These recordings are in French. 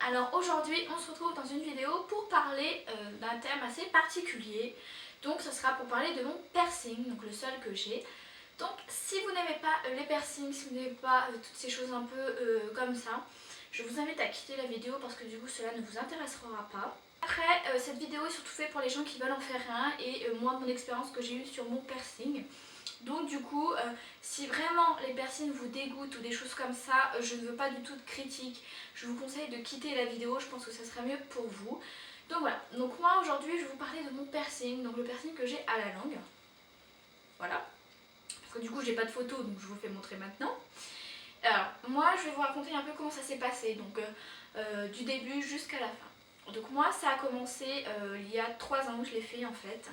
Alors aujourd'hui on se retrouve dans une vidéo pour parler d'un thème assez particulier. Donc ce sera pour parler de mon piercing, donc le seul que j'ai. Donc si vous n'aimez pas les piercings, si vous n'aimez pas toutes ces choses un peu comme ça, je vous invite à quitter la vidéo parce que du coup cela ne vous intéressera pas. Après cette vidéo est surtout faite pour les gens qui veulent en faire un et moi mon expérience que j'ai eue sur mon piercing. Donc du coup, si vraiment les piercings vous dégoûtent ou des choses comme ça, je ne veux pas du tout de critique. Je vous conseille de quitter la vidéo, je pense que ça serait mieux pour vous. Donc voilà, donc moi aujourd'hui je vais vous parler de mon piercing, donc le piercing que j'ai à la langue. Voilà. Parce que du coup j'ai pas de photo donc je vous le fais montrer maintenant. Alors moi je vais vous raconter un peu comment ça s'est passé, donc du début jusqu'à la fin. Donc moi ça a commencé il y a 3 ans que je l'ai fait en fait.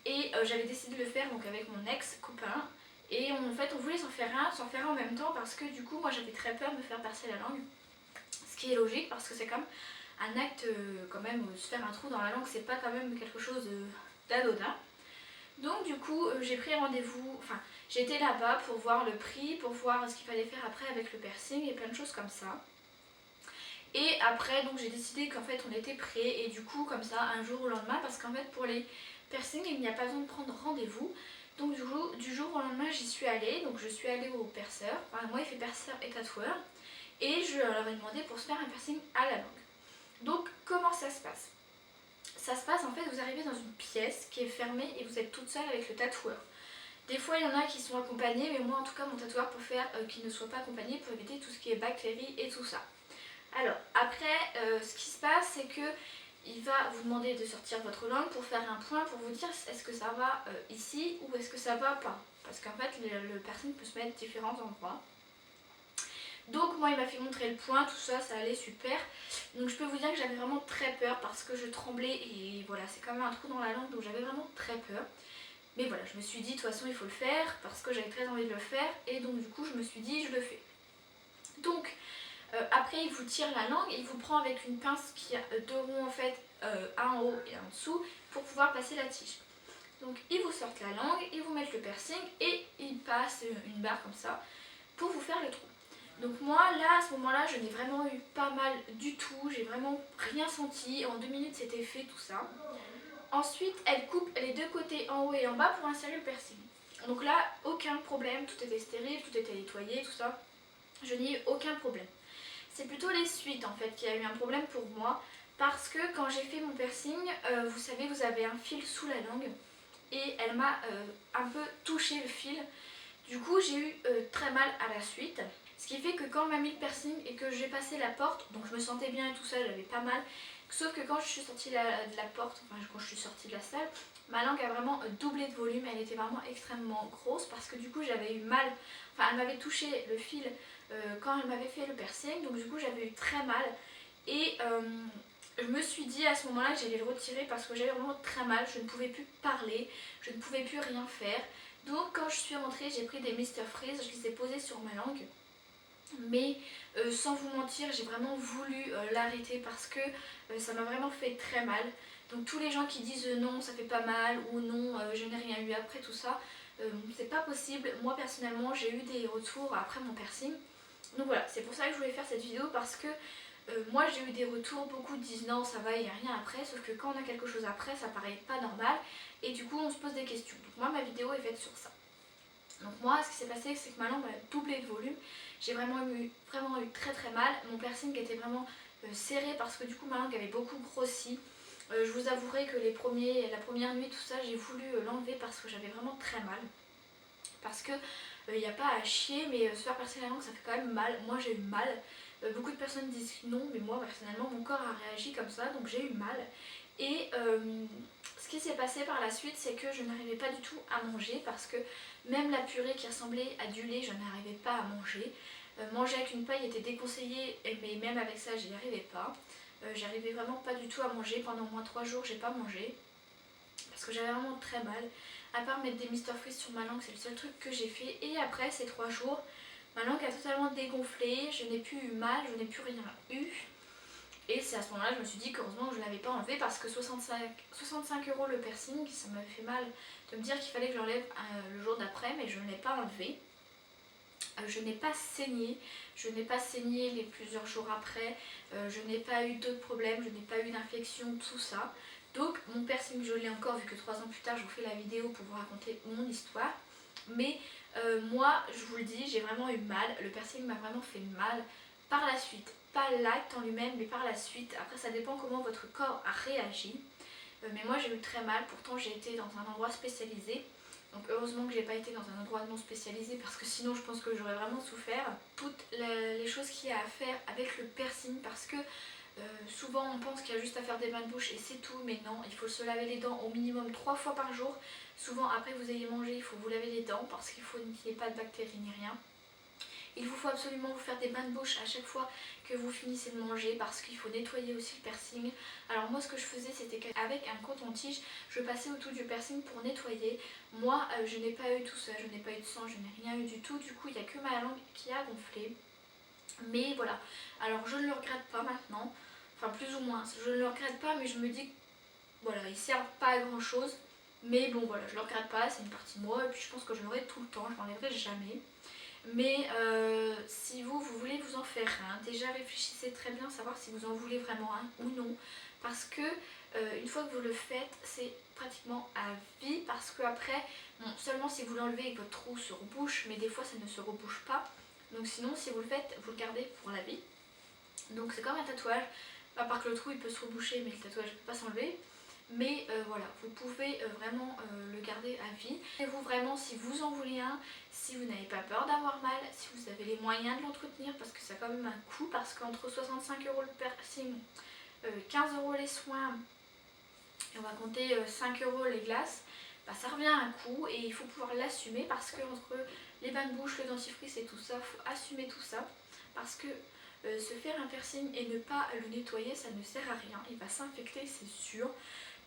Et j'avais décidé de le faire donc avec mon ex-copain. Et en fait on voulait s'en faire un en même temps parce que du coup moi j'avais très peur de me faire percer la langue. Ce qui est logique parce que c'est comme un acte quand même, se faire un trou dans la langue c'est pas quand même quelque chose d'anodin. Donc du coup j'ai pris rendez-vous, enfin j'étais là-bas pour voir le prix, pour voir ce qu'il fallait faire après avec le piercing et plein de choses comme ça. Et après donc j'ai décidé qu'en fait on était prêts et du coup comme ça un jour au lendemain, parce qu'en fait pour les piercing il n'y a pas besoin de prendre rendez-vous. Donc du jour au lendemain j'y suis allée, donc je suis allée au perceur, enfin moi il fait perceur et tatoueur, et je leur ai demandé pour se faire un piercing à la langue. Donc comment ça se passe? Ça se passe en fait, vous arrivez dans une pièce qui est fermée et vous êtes toute seule avec le tatoueur. Des fois il y en a qui sont accompagnés, mais moi en tout cas mon tatoueur préfère qu'ils ne soient pas accompagnés pour éviter tout ce qui est bactéries et tout ça. Alors après ce qui se passe c'est que il va vous demander de sortir votre langue pour faire un point pour vous dire est-ce que ça va ici ou est-ce que ça va pas. Parce qu'en fait le piercing peut se mettre à différents endroits. Donc moi il m'a fait montrer le point, tout ça, ça allait super. Donc je peux vous dire que j'avais vraiment très peur parce que je tremblais et voilà c'est quand même un trou dans la langue donc j'avais vraiment très peur. Mais voilà je me suis dit de toute façon il faut le faire parce que j'avais très envie de le faire et donc du coup je me suis dit je le fais. Donc après il vous tire la langue, il vous prend avec une pince qui a 2 ronds en fait, un en haut et un en dessous pour pouvoir passer la tige. Donc ils vous sortent la langue, ils vous mettent le piercing et ils passent une barre comme ça pour vous faire le trou. Donc moi là à ce moment là je n'ai vraiment eu pas mal du tout, j'ai vraiment rien senti, en 2 minutes c'était fait tout ça. Ensuite elle coupe les 2 côtés en haut et en bas pour insérer le piercing. Donc là aucun problème, tout était stérile, tout était nettoyé, tout ça, je n'ai eu aucun problème. C'est plutôt les suites en fait qui a eu un problème pour moi parce que quand j'ai fait mon piercing, vous savez vous avez un fil sous la langue et elle m'a un peu touché le fil. Du coup j'ai eu très mal à la suite. Ce qui fait que quand on m'a mis le piercing et que j'ai passé la porte, donc je me sentais bien et tout ça, j'avais pas mal. Sauf que quand je suis sortie de la porte, enfin quand je suis sortie de la salle, ma langue a vraiment doublé de volume, elle était vraiment extrêmement grosse parce que du coup j'avais eu mal, enfin elle m'avait touché le fil quand elle m'avait fait le piercing, donc du coup j'avais eu très mal et je me suis dit à ce moment là que j'allais le retirer parce que j'avais vraiment très mal, je ne pouvais plus parler, je ne pouvais plus rien faire. Donc quand je suis rentrée j'ai pris des Mr Freeze, je les ai posés sur ma langue. Mais sans vous mentir j'ai vraiment voulu l'arrêter parce que ça m'a vraiment fait très mal. Donc tous les gens qui disent non ça fait pas mal ou non je n'ai rien eu après tout ça, c'est pas possible. Moi personnellement j'ai eu des retours après mon piercing. Donc voilà c'est pour ça que je voulais faire cette vidéo parce que moi j'ai eu des retours, beaucoup disent non ça va il n'y a rien après, sauf que quand on a quelque chose après ça paraît pas normal et du coup on se pose des questions. Donc moi ma vidéo est faite sur ça. Donc moi ce qui s'est passé c'est que ma langue a doublé de volume, j'ai vraiment eu très très mal, mon piercing était vraiment serré parce que du coup ma langue avait beaucoup grossi. Je vous avouerai que la première nuit tout ça j'ai voulu l'enlever parce que j'avais vraiment très mal. Parce que il n'y a pas à chier mais se faire percer la langue ça fait quand même mal, moi j'ai eu mal. Beaucoup de personnes disent non mais moi personnellement mon corps a réagi comme ça donc j'ai eu mal. Et ce qui s'est passé par la suite c'est que je n'arrivais pas du tout à manger parce que même la purée qui ressemblait à du lait je n'arrivais pas à manger. Manger avec une paille était déconseillé mais même avec ça j'y arrivais pas. J'arrivais vraiment pas du tout à manger, pendant au moins 3 jours j'ai pas mangé parce que j'avais vraiment très mal. À part mettre des Mr Freeze sur ma langue c'est le seul truc que j'ai fait et après ces 3 jours ma langue a totalement dégonflé, je n'ai plus eu mal, je n'ai plus rien eu. Et c'est à ce moment-là que je me suis dit qu'heureusement que je ne l'avais pas enlevé parce que 65 € le piercing, ça m'avait fait mal de me dire qu'il fallait que j'enlève le jour d'après mais je ne l'ai pas enlevé. Je n'ai pas saigné, les plusieurs jours après, je n'ai pas eu d'autres problèmes, je n'ai pas eu d'infection, tout ça. Donc mon piercing je l'ai encore vu que 3 ans plus tard je vous fais la vidéo pour vous raconter mon histoire. Mais moi je vous le dis, j'ai vraiment eu mal, le piercing m'a vraiment fait mal par la suite. Pas l'acte en lui-même mais par la suite, après ça dépend comment votre corps a réagi. Mais moi j'ai eu très mal, pourtant j'ai été dans un endroit spécialisé. Donc heureusement que j'ai pas été dans un endroit non spécialisé parce que sinon je pense que j'aurais vraiment souffert. Toutes les choses qu'il y a à faire avec le piercing parce que souvent on pense qu'il y a juste à faire des bains de bouche et c'est tout, mais non, il faut se laver les dents au minimum 3 fois par jour. Souvent après vous ayez mangé, il faut vous laver les dents parce qu'il faut qu'il n'y ait pas de bactéries ni rien. Il vous faut absolument vous faire des bains de bouche à chaque fois que vous finissez de manger parce qu'il faut nettoyer aussi le piercing. Alors moi ce que je faisais c'était qu'avec un coton-tige je passais autour du piercing pour nettoyer. Moi je n'ai pas eu tout ça, je n'ai pas eu de sang, je n'ai rien eu du tout, du coup il n'y a que ma langue qui a gonflé. Mais voilà, alors je ne le regrette pas maintenant, enfin plus ou moins, je ne le regrette pas mais je me dis que voilà, ils servent pas à grand chose. Mais bon voilà, je le regrette pas, c'est une partie de moi et puis je pense que je l'aurai tout le temps, je l'enlèverai jamais. Mais si vous voulez vous en faire un, déjà réfléchissez très bien à savoir si vous en voulez vraiment un ou non. Parce que une fois que vous le faites, c'est pratiquement à vie. Parce que après, bon, seulement si vous l'enlevez et que votre trou se rebouche, mais des fois ça ne se rebouche pas. Donc sinon, si vous le faites, vous le gardez pour la vie. Donc c'est comme un tatouage, à part que le trou il peut se reboucher, mais le tatouage ne peut pas s'enlever. Mais voilà, vous pouvez vraiment le garder à vie. Et vous vraiment, si vous en voulez un, si vous n'avez pas peur d'avoir mal, si vous avez les moyens de l'entretenir, parce que ça a quand même un coût, parce qu'entre 65 € le piercing, 15 € les soins, et on va compter 5 € les glaces, bah, ça revient à un coût et il faut pouvoir l'assumer parce que entre les bains de bouche, le dentifrice et tout ça, il faut assumer tout ça. Parce que se faire un piercing et ne pas le nettoyer, ça ne sert à rien, il va s'infecter, c'est sûr.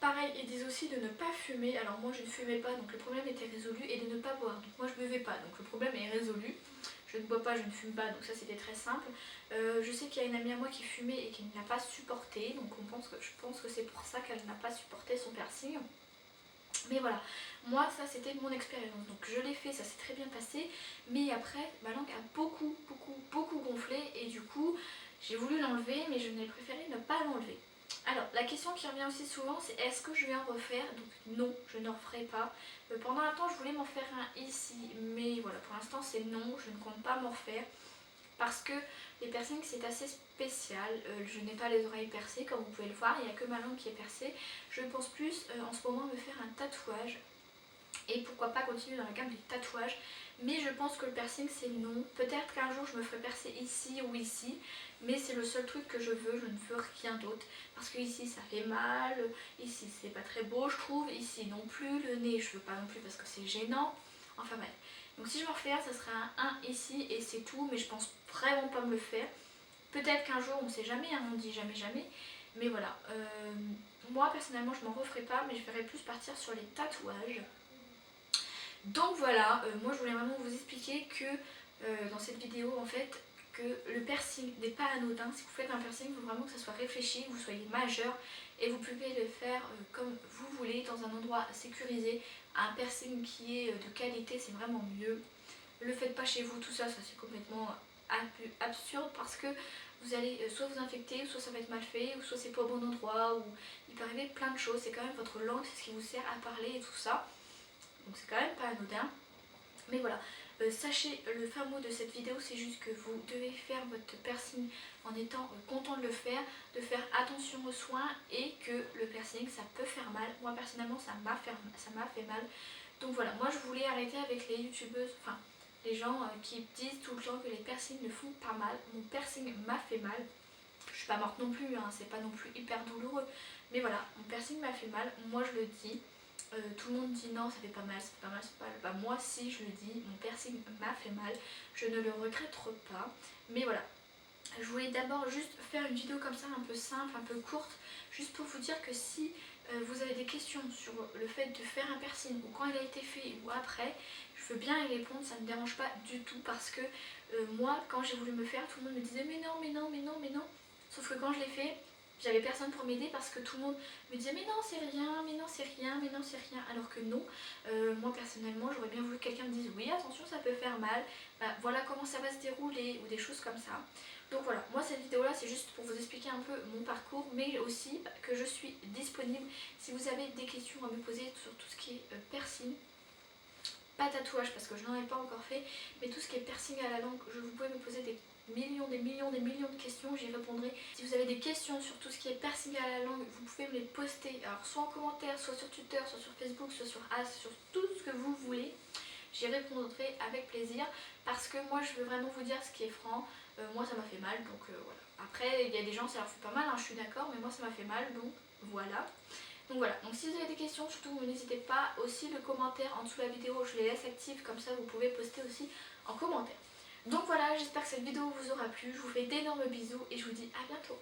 Pareil, ils disent aussi de ne pas fumer. Alors moi je ne fumais pas, donc le problème était résolu. Et de ne pas boire, donc moi je ne buvais pas, donc le problème est résolu. Je ne bois pas, je ne fume pas, donc ça c'était très simple. Je sais qu'il y a une amie à moi qui fumait et qui ne l'a pas supporté. Donc je pense que c'est pour ça qu'elle n'a pas supporté son piercing. Mais voilà, moi ça c'était mon expérience. Donc je l'ai fait, ça s'est très bien passé. Mais après, ma langue a beaucoup gonflé. Et du coup, j'ai voulu l'enlever, mais je n'ai préféré ne pas l'enlever. Alors, la question qui revient aussi souvent, c'est est-ce que je vais en refaire? Donc non, je n'en referai pas. Pendant un temps, je voulais m'en faire un ici, mais voilà, pour l'instant c'est non, je ne compte pas m'en refaire. Parce que les piercings c'est assez spécial, je n'ai pas les oreilles percées comme vous pouvez le voir, il n'y a que ma langue qui est percée. Je pense plus en ce moment me faire un tatouage. Et pourquoi pas continuer dans la gamme des tatouages. Mais je pense que le piercing c'est non. Peut-être qu'un jour je me ferai percer ici ou ici. Mais c'est le seul truc que je veux, je ne veux rien d'autre. Parce que ici ça fait mal, ici c'est pas très beau je trouve, ici non plus, le nez je veux pas non plus parce que c'est gênant. Enfin bref. Donc si je m'en refais un, ça sera un ici et c'est tout. Mais je pense vraiment pas me le faire. Peut-être qu'un jour, on sait jamais, hein, on dit jamais jamais. Mais voilà. Moi personnellement je m'en referai pas, mais je verrai plus partir sur les tatouages. Donc voilà, moi je voulais vraiment vous expliquer que dans cette vidéo en fait que le piercing n'est pas anodin. Si vous faites un piercing, il faut vraiment que ça soit réfléchi, que vous soyez majeur et vous pouvez le faire comme vous voulez dans un endroit sécurisé. Un piercing qui est de qualité, c'est vraiment mieux. Le faites pas chez vous, tout ça, ça c'est complètement absurde parce que vous allez soit vous infecter, soit ça va être mal fait, ou soit c'est pas au bon endroit, ou il peut arriver plein de choses. C'est quand même votre langue, c'est ce qui vous sert à parler et tout ça. Donc c'est quand même pas anodin. Mais voilà, sachez le fin mot de cette vidéo, c'est juste que vous devez faire votre piercing en étant content de le faire, de faire attention aux soins et que le piercing ça peut faire mal. Moi personnellement ça m'a fait mal. Donc voilà, moi je voulais arrêter avec les youtubeuses, enfin les gens qui disent tout le temps que les piercings ne font pas mal. Mon piercing m'a fait mal. Je suis pas morte non plus, hein, c'est pas non plus hyper douloureux. Mais voilà, mon piercing m'a fait mal, moi je le dis. Tout le monde dit non ça fait pas mal, ça fait pas mal, c'est pas mal. Bah moi si je le dis, mon piercing m'a fait mal, je ne le regrette pas. Mais voilà, je voulais d'abord juste faire une vidéo comme ça un peu simple, un peu courte, juste pour vous dire que si vous avez des questions sur le fait de faire un piercing ou quand il a été fait ou après, je veux bien y répondre, ça ne me dérange pas du tout parce que moi quand j'ai voulu me faire, tout le monde me disait mais non, mais non, mais non, mais non. Sauf que quand je l'ai fait, j'avais personne pour m'aider parce que tout le monde me disait mais non c'est rien, mais non c'est rien, mais non c'est rien, alors que non. Moi personnellement j'aurais bien voulu que quelqu'un me dise oui attention ça peut faire mal, bah, voilà comment ça va se dérouler ou des choses comme ça. Donc voilà, moi cette vidéo là c'est juste pour vous expliquer un peu mon parcours, mais aussi que je suis disponible si vous avez des questions à me poser sur tout ce qui est piercing. Pas tatouage parce que je n'en ai pas encore fait, mais tout ce qui est piercing à la langue, vous pouvez me poser des millions de questions, j'y répondrai. Si vous avez des questions sur tout ce qui est piercing à la langue, vous pouvez me les poster, alors soit en commentaire, soit sur Twitter, soit sur Facebook, soit sur As, sur tout ce que vous voulez. J'y répondrai avec plaisir parce que moi je veux vraiment vous dire ce qui est franc. Moi ça m'a fait mal donc voilà. Après il y a des gens ça leur fait pas mal, hein, je suis d'accord, mais moi ça m'a fait mal donc voilà. Donc voilà, donc si vous avez des questions, surtout n'hésitez pas, aussi le commentaire en dessous de la vidéo, je les laisse actives, comme ça vous pouvez poster aussi en commentaire. Donc voilà, j'espère que cette vidéo vous aura plu, je vous fais d'énormes bisous et je vous dis à bientôt.